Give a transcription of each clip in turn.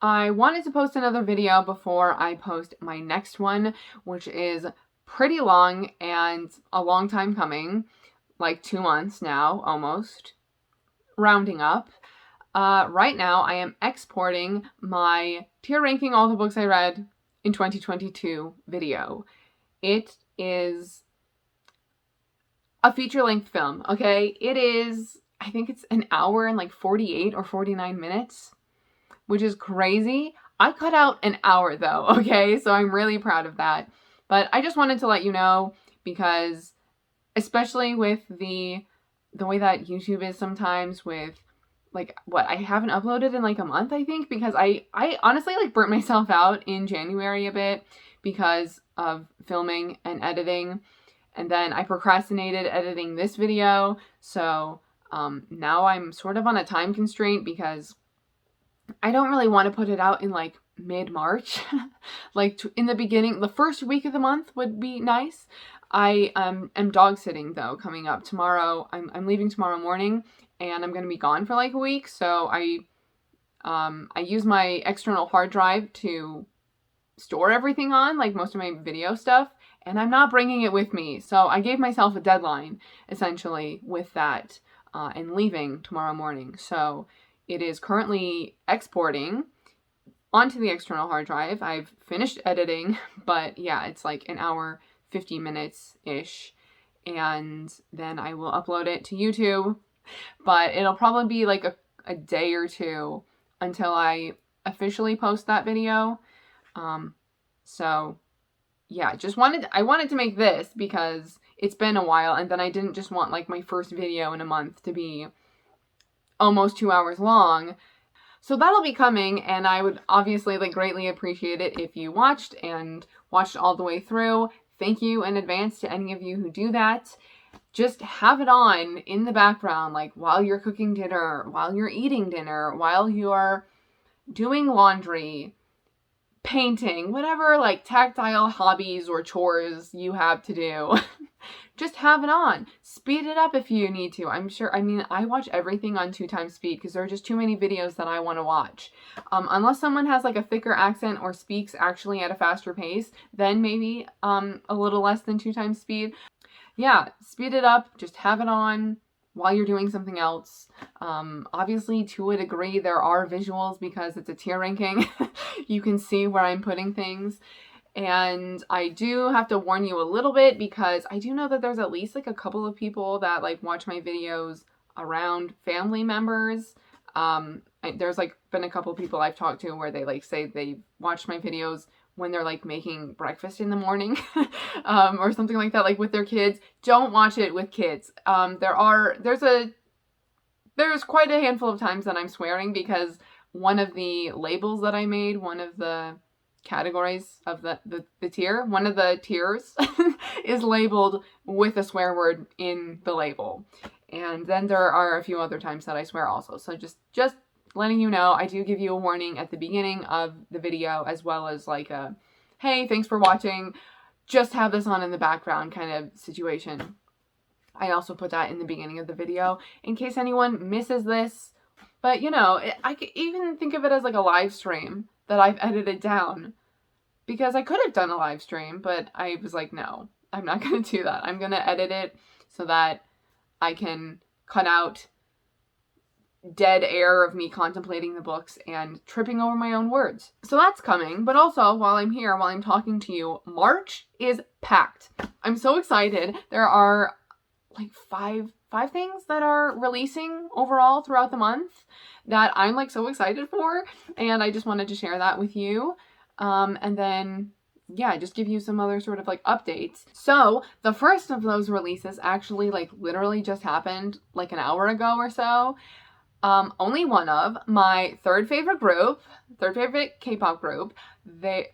I wanted to post another video before I post my next one, which is pretty long and a long time coming, like 2 months now, almost, rounding up. Right now, I am exporting my tier ranking all the books I read in 2022 video. It is a feature-length film, okay? It is, I think it's an hour and like 48 or 49 minutes, which is crazy. I cut out an hour though, okay? So I'm really proud of that. But I just wanted to let you know because especially with the way that YouTube is sometimes with like what I haven't uploaded in like a month, I think, because I honestly like burnt myself out in January a bit because of filming and editing. And then I procrastinated editing this video. So now I'm sort of on a time constraint because I don't really want to put it out in like mid-March. Like in the beginning, the first week of the month would be nice. I am dog sitting though coming up tomorrow. I'm leaving tomorrow morning and I'm going to be gone for like a week. So I use my external hard drive to store everything on, like most of my video stuff, and I'm not bringing it with me. So I gave myself a deadline essentially with that and leaving tomorrow morning. So it is currently exporting onto the external hard drive. I've finished editing, but yeah, it's like an hour, 50 minutes-ish. And then I will upload it to YouTube. But it'll probably be like a day or two until I officially post that video. So yeah, I wanted to make this because it's been a while, and then I didn't just want like my first video in a month to be almost 2 hours long. So that'll be coming, and I would obviously like greatly appreciate it if you watched all the way through. Thank you in advance to any of you who do that. Just have it on in the background, like while you're cooking dinner, while you're eating dinner, while you're doing laundry, painting, whatever like tactile hobbies or chores you have to do. Just have it on. Speed it up if you need to. I watch everything on 2x speed because there are just too many videos that I want to watch. Unless someone has like a thicker accent or speaks actually at a faster pace, then maybe a little less than 2x speed. Yeah, speed it up. Just have it on while you're doing something else. Obviously, to a degree, there are visuals because it's a tier ranking. You can see where I'm putting things. And I do have to warn you a little bit because I do know that there's at least like a couple of people that like watch my videos around family members. There's like been a couple of people I've talked to where they like say they watch my videos when they're like making breakfast in the morning or something like that, like with their kids. Don't watch it with kids. There's quite a handful of times that I'm swearing because one of the labels that I made, one of the categories of the tier, one of the tiers is labeled with a swear word in the label. And then there are a few other times that I swear also. So just letting you know, I do give you a warning at the beginning of the video as well as like a, hey, thanks for watching. Just have this on in the background kind of situation. I also put that in the beginning of the video in case anyone misses this. But you know, I could even think of it as like a live stream that I've edited down because I could have done a live stream, but I was like, no, I'm not going to do that. I'm going to edit it so that I can cut out dead air of me contemplating the books and tripping over my own words. So that's coming. But also, while I'm here, while I'm talking to you, March is packed. I'm so excited. There are like five things that are releasing overall throughout the month that I'm like so excited for, and I just wanted to share that with you. And then yeah, just give you some other sort of like updates. So the first of those releases actually like literally just happened like an hour ago or so. OnlyOneOf, my third favorite K-pop group,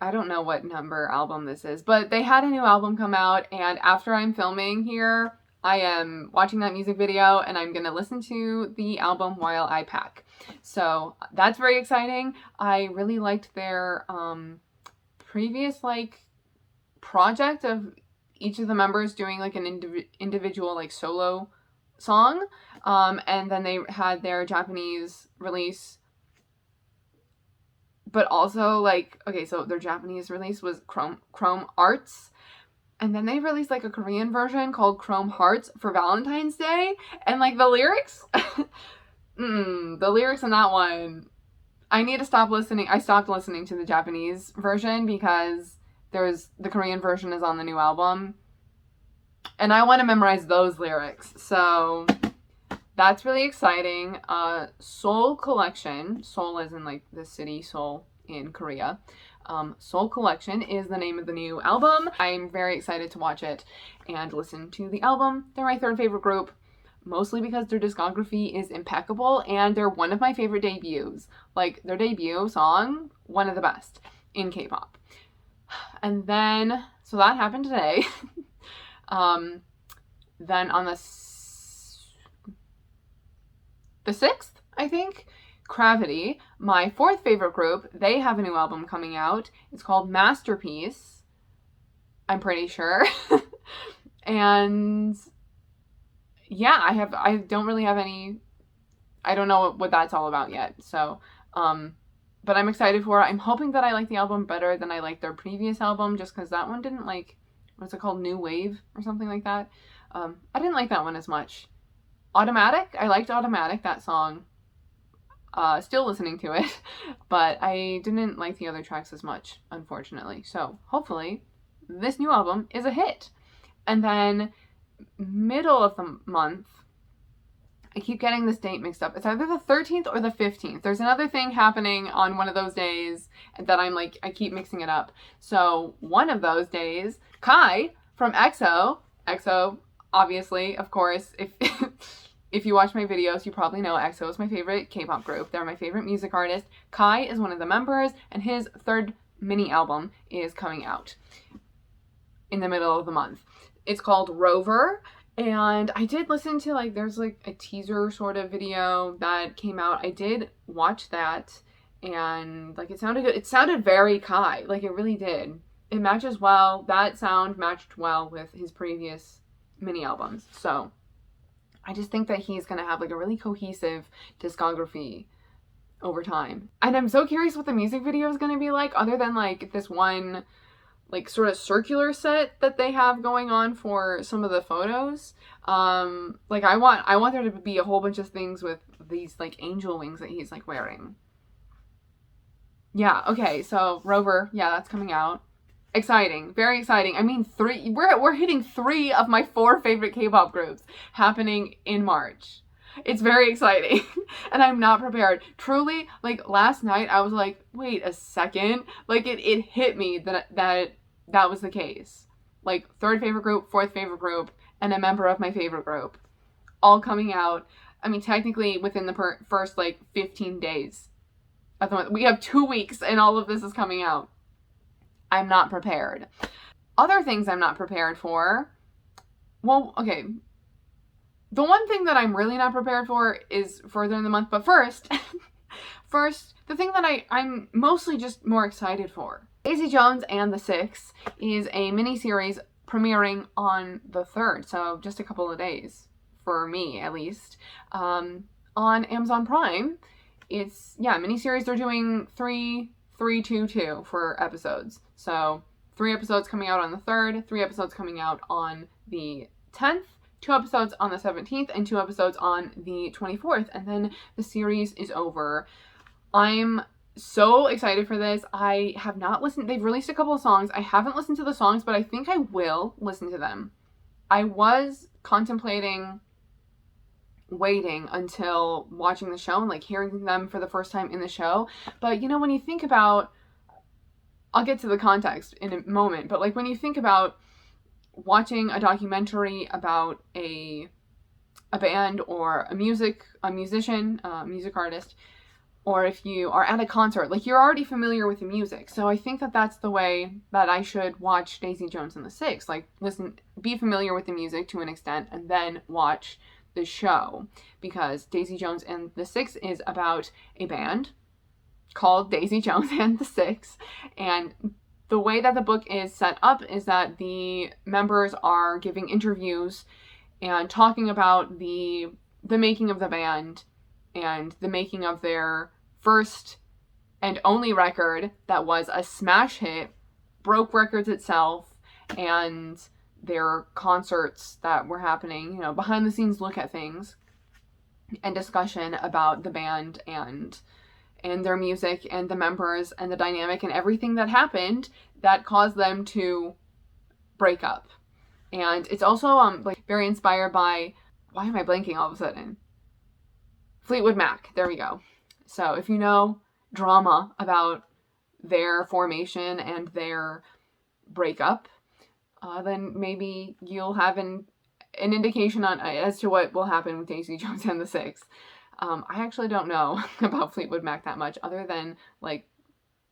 I don't know what number album this is, but they had a new album come out, and after I'm filming here, I am watching that music video and I'm going to listen to the album while I pack. So that's very exciting. I really liked their previous like project of each of the members doing like an individual like solo song. And then they had their Japanese release but also, like, okay, so their Japanese release was Chrome Arts, and then they released, like, a Korean version called Chrome Hearts for Valentine's Day, and, like, the lyrics, the lyrics in that one, I need to stop listening. I stopped listening to the Japanese version because the Korean version is on the new album, and I want to memorize those lyrics, so that's really exciting. Seoul Collection, Seoul as in, like, the city Seoul in Korea. Seoul Collection is the name of the new album. I'm very excited to watch it and listen to the album. They're my third favorite group, mostly because their discography is impeccable and they're one of my favorite debuts. Like, their debut song, one of the best in K-pop. And then, so that happened today. Then on the 6th, I think, CRAVITY, my fourth favorite group, they have a new album coming out. It's called Masterpiece, I'm pretty sure. And yeah, I don't really have any, I don't know what that's all about yet. So, but I'm excited for it. I'm hoping that I like the album better than I liked their previous album, just because that one didn't, like, what's it called? New Wave or something like that. I didn't like that one as much. Automatic, I liked Automatic, that song. Still listening to it, but I didn't like the other tracks as much, unfortunately. So hopefully this new album is a hit. And then middle of the month, I keep getting this date mixed up. It's either the 13th or the 15th. There's another thing happening on one of those days that I'm like, I keep mixing it up. So one of those days, Kai from EXO, obviously, of course, if you watch my videos, you probably know EXO is my favorite K-pop group. They're my favorite music artist. Kai is one of the members, and his third mini album is coming out in the middle of the month. It's called Rover, and I did listen to, like, there's, like, a teaser sort of video that came out. I did watch that, and, like, it sounded good. It sounded very Kai. Like, it really did. It matches well. That sound matched well with his previous mini albums, so I just think that he's going to have, like, a really cohesive discography over time. And I'm so curious what the music video is going to be like, other than, like, this one, like, sort of circular set that they have going on for some of the photos. Like, I want there to be a whole bunch of things with these, like, angel wings that he's, like, wearing. Yeah, okay, so Rover, yeah, that's coming out. Exciting, very exciting. I mean, we're hitting 3 of my 4 favorite K-pop groups happening in March. It's very exciting, and I'm not prepared. Truly, like, last night I was like, wait a second. Like, it hit me that was the case. Like, 3rd favorite group, 4th favorite group, and a member of my favorite group, all coming out. I mean, technically within the first, like, 15 days of the month. We have 2 weeks, and all of this is coming out. I'm not prepared. Other things I'm not prepared for. Well, okay. The one thing that I'm really not prepared for is further in the month. But first, the thing that I'm mostly just more excited for. Daisy Jones and the Six is a miniseries premiering on the 3rd. So just a couple of days, for me at least, on Amazon Prime. It's, yeah, miniseries. They're doing 3-2-2 for episodes. So 3 episodes coming out on the 3rd, 3 episodes coming out on the 10th, 2 episodes on the 17th, and 2 episodes on the 24th. And then the series is over. I'm so excited for this. I have not listened. They've released a couple of songs. I haven't listened to the songs, but I think I will listen to them. I was contemplating waiting until watching the show and, like, hearing them for the first time in the show. But, you know, when you think about, I'll get to the context in a moment, but, like, when you think about watching a documentary about a band or a musician, music artist, or if you are at a concert, like, you're already familiar with the music. So I think that that's the way that I should watch Daisy Jones and the Six. Like, be familiar with the music to an extent, and then watch the show, because Daisy Jones and the Six is about a band called Daisy Jones and the Six, and the way that the book is set up is that the members are giving interviews and talking about the making of the band and the making of their first and only record that was a smash hit, broke records itself, and their concerts that were happening, you know, behind the scenes look at things and discussion about the band and their music and the members and the dynamic and everything that happened that caused them to break up. And it's also like very inspired by, why am I blanking all of a sudden? Fleetwood Mac. There we go. So if you know drama about their formation and their breakup, then maybe you'll have an indication on as to what will happen with Daisy Jones and the Six. I actually don't know about Fleetwood Mac that much, other than like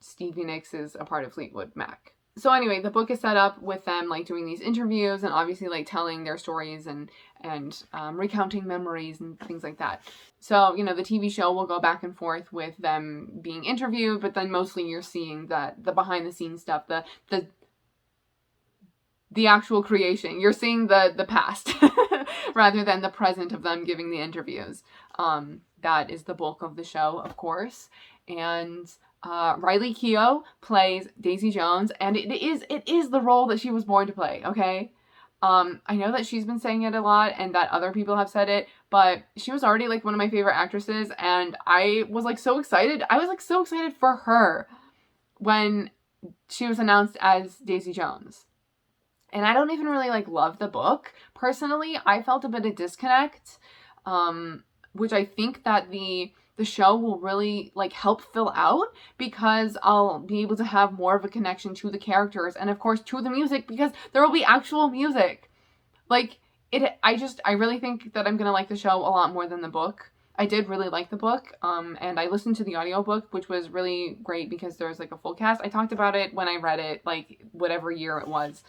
Stevie Nicks is a part of Fleetwood Mac. So anyway, the book is set up with them like doing these interviews and obviously like telling their stories and recounting memories and things like that. So, you know, the TV show will go back and forth with them being interviewed, but then mostly you're seeing the behind the scenes stuff, the actual creation. You're seeing the past rather than the present of them giving the interviews. That is the bulk of the show, of course. And Riley Keough plays Daisy Jones, and it is the role that she was born to play, okay? I know that she's been saying it a lot and that other people have said it, but she was already like one of my favorite actresses, and I was like so excited. I was like so excited for her when she was announced as Daisy Jones. And I don't even really like love the book. Personally, I felt a bit of disconnect, which I think that the show will really like help fill out, because I'll be able to have more of a connection to the characters and of course to the music, because there will be actual music. Like I really think that I'm gonna like the show a lot more than the book. I did really like the book, and I listened to the audiobook, which was really great because there's like a full cast. I talked about it when I read it, like whatever year it was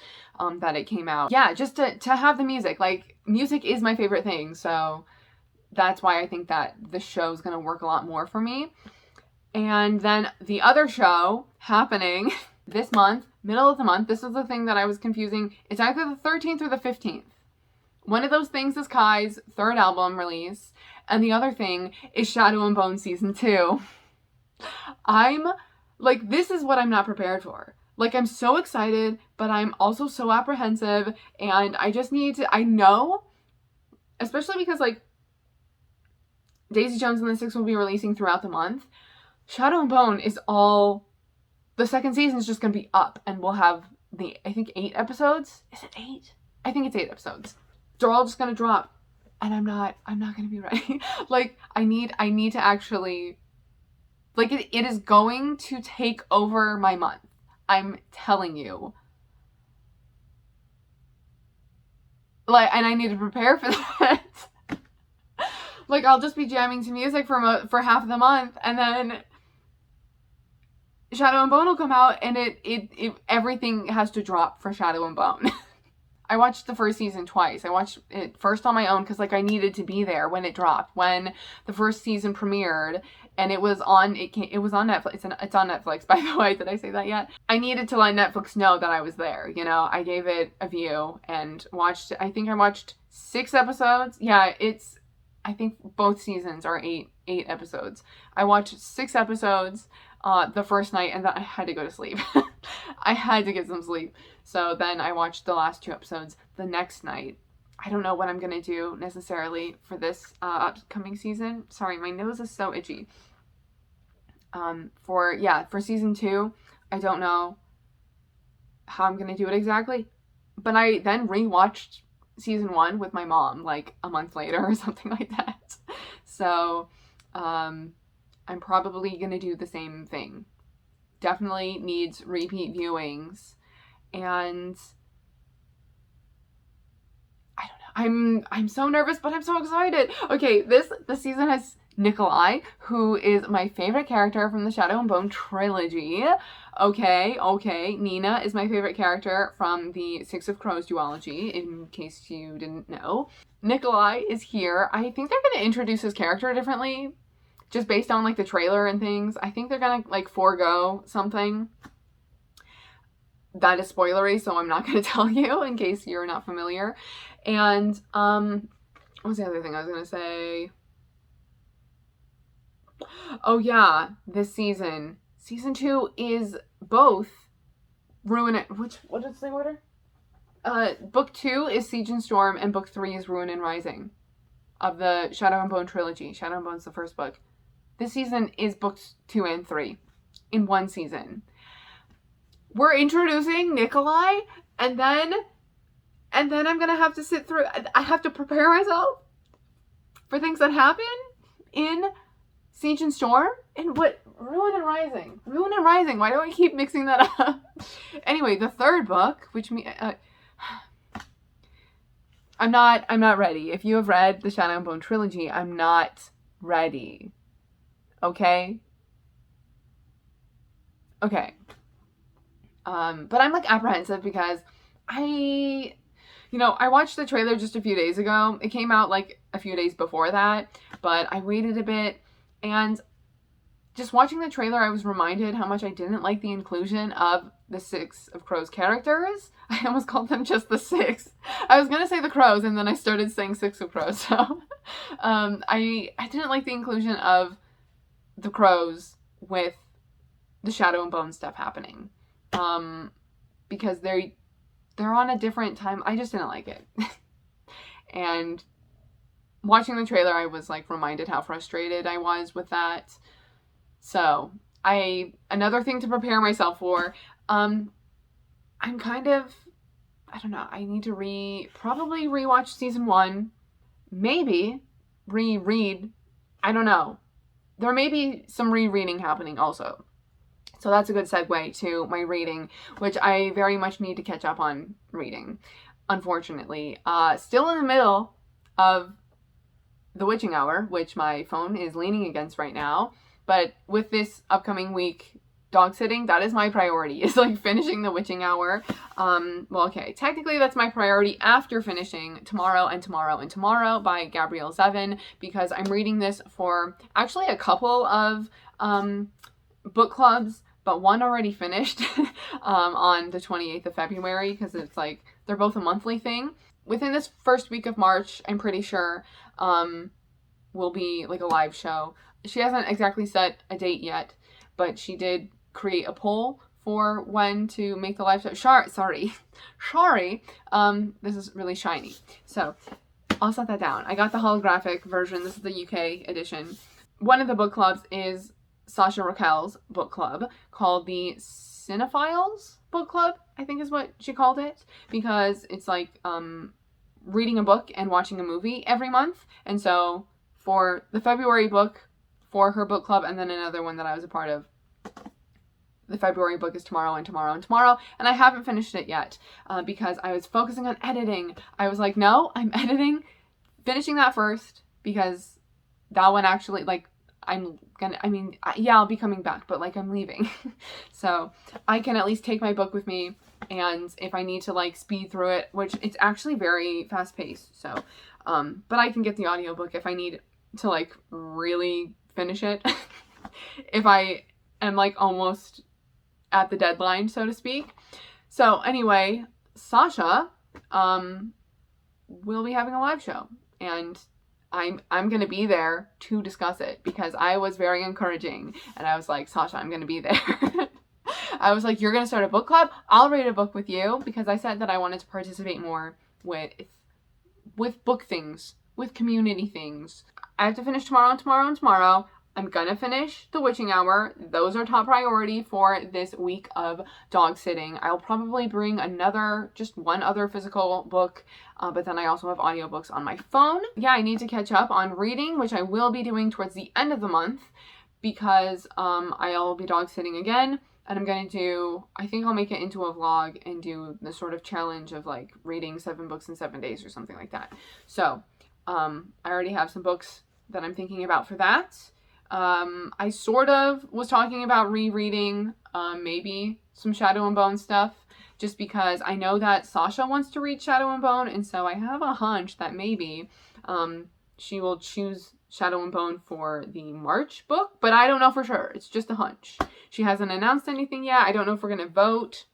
that it came out. Yeah, just to have the music. Like, music is my favorite thing, so that's why I think that the show's gonna work a lot more for me. And then the other show happening this month, middle of the month, this is the thing that I was confusing. It's either the 13th or the 15th. One of those things is Kai's third album release, and the other thing is Shadow and Bone Season 2. I'm, like, this is what I'm not prepared for. Like, I'm so excited, but I'm also so apprehensive, and I just need to, I know, especially because, like, Daisy Jones and the Six will be releasing throughout the month. Shadow and Bone is all, the second season is just going to be up, and we'll have I think 8 episodes? Is it 8? I think it's 8 episodes. They're all just going to drop. And I'm not going to be ready. Like, I need to actually, like, it is going to take over my month. I'm telling you. Like, and I need to prepare for that. Like, I'll just be jamming to music for half of the month, and then Shadow and Bone will come out, and it everything has to drop for Shadow and Bone. I watched the first season twice. I watched it first on my own because, like, I needed to be there when it dropped. When the first season premiered and it was on Netflix. It's on Netflix, by the way. Did I say that yet? I needed to let Netflix know that I was there, you know? I gave it a view and watched, I think I watched 6 episodes. Yeah, I think both seasons are 8 episodes. I watched 6 episodes the first night, and then I had to go to sleep. I had to get some sleep. So then I watched the last 2 episodes the next night. I don't know what I'm going to do necessarily for this upcoming season. Sorry, my nose is so itchy. For season 2, I don't know how I'm going to do it exactly. But I then rewatched season 1 with my mom like a month later or something like that. So I'm probably going to do the same thing. Definitely needs repeat viewings. And I don't know. I'm so nervous, but I'm so excited. Okay, this season has Nikolai, who is my favorite character from the Shadow and Bone Trilogy. Okay. Nina is my favorite character from the Six of Crows duology, in case you didn't know. Nikolai is here. I think they're going to introduce his character differently, just based on, like, the trailer and things. I think they're going to, like, forego something that is spoilery, so I'm not going to tell you in case you're not familiar. And, what was the other thing I was going to say? Oh yeah, this season, Season 2 is both Ruin it. What is the order? Book 2 is Siege and Storm, and book 3 is Ruin and Rising of the Shadow and Bone Trilogy. Shadow and Bone's the first book. This season is books 2 and 3 in one season. We're introducing Nikolai, and then I'm gonna have to sit through. I have to prepare myself for things that happen in Siege and Storm, and what Ruin and Rising. Ruin and Rising. Why do I keep mixing that up? Anyway, the third book, which I'm not ready. If you have read the Shadow and Bone Trilogy, I'm not ready. Okay? Okay. But I'm like apprehensive because I watched the trailer just a few days ago. It came out like a few days before that, but I waited a bit, and just watching the trailer, I was reminded how much I didn't like the inclusion of the 6 of Crow's characters. I almost called them just the 6. I was gonna say the Crows, and then I started saying 6 of Crows. So, I didn't like the inclusion of the Crows with the Shadow and Bone stuff happening, because they're on a different time. I just didn't like it, and watching the trailer, I was like reminded how frustrated I was with that. So, another thing to prepare myself for, I'm kind of, I don't know, I need to probably rewatch season 1, maybe reread, I don't know. There may be some rereading happening also. So that's a good segue to my reading, which I very much need to catch up on reading, unfortunately. Still in the middle of The Witching Hour, which my phone is leaning against right now. But with this upcoming week, dog sitting, that is my priority, is like finishing The Witching Hour. Well, okay, technically that's my priority after finishing Tomorrow and Tomorrow and Tomorrow by Gabrielle Zevin, because I'm reading this for actually a couple of book clubs, but one already finished on the 28th of February, because it's like, they're both a monthly thing. Within this first week of March, I'm pretty sure, will be like a live show. She hasn't exactly set a date yet, but she did create a poll for when to make the live show. Sorry. This is really shiny. So I'll set that down. I got the holographic version. This is the UK edition. One of the book clubs is Sasha Raquel's book club called the Cinephiles book club, I think is what she called it, because it's like reading a book and watching a movie every month. And so for the February book for her book club, and then another one that I was a part of, the February book is Tomorrow and Tomorrow and Tomorrow, and I haven't finished it yet because I was focusing on editing. I was like, no, I'm finishing that first, because that one actually, like, I'll be coming back, but like I'm leaving. So I can at least take my book with me, and if I need to like speed through it, which it's actually very fast paced, so but I can get the audiobook if I need to like really finish it. If I am like almost at the deadline, so to speak. So anyway, Sasha will be having a live show, and I'm gonna be there to discuss it, because I was very encouraging, and I was like, Sasha, I'm gonna be there. I was like, you're gonna start a book club? I'll read a book with you, because I said that I wanted to participate more with book things, with community things. I have to finish Tomorrow and Tomorrow and Tomorrow. I'm gonna finish The Witching Hour. Those are top priority for this week of dog sitting. I'll probably bring just one other physical book, but then I also have audiobooks on my phone. Yeah, I need to catch up on reading, which I will be doing towards the end of the month, because I'll be dog sitting again, and I think I'll make it into a vlog and do the sort of challenge of like reading 7 books in 7 days or something like that. So I already have some books that I'm thinking about for that. I sort of was talking about rereading maybe some Shadow and Bone stuff, just because I know that Sasha wants to read Shadow and Bone, and so I have a hunch that maybe she will choose Shadow and Bone for the March book, but I don't know for sure. It's just a hunch. She hasn't announced anything yet. I don't know if we're going to vote.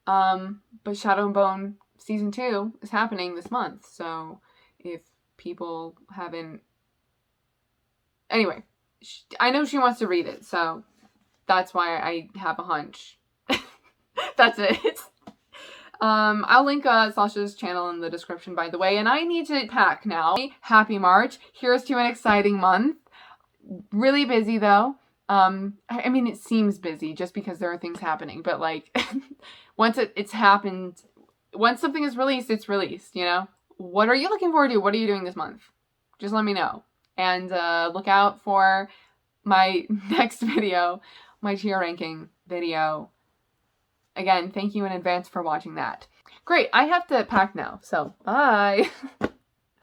But Shadow and Bone season 2 is happening this month, so if people haven't... Anyway, I know she wants to read it, so that's why I have a hunch. That's it. I'll link Sasha's channel in the description, by the way, and I need to pack now. Happy March. Here's to an exciting month. Really busy, though. I mean, it seems busy just because there are things happening, but, like, once it's happened, once something is released, it's released, you know? What are you looking forward to? What are you doing this month? Just let me know. And look out for my next video, my tier ranking video. Again, thank you in advance for watching that. Great, I have to pack now, so bye!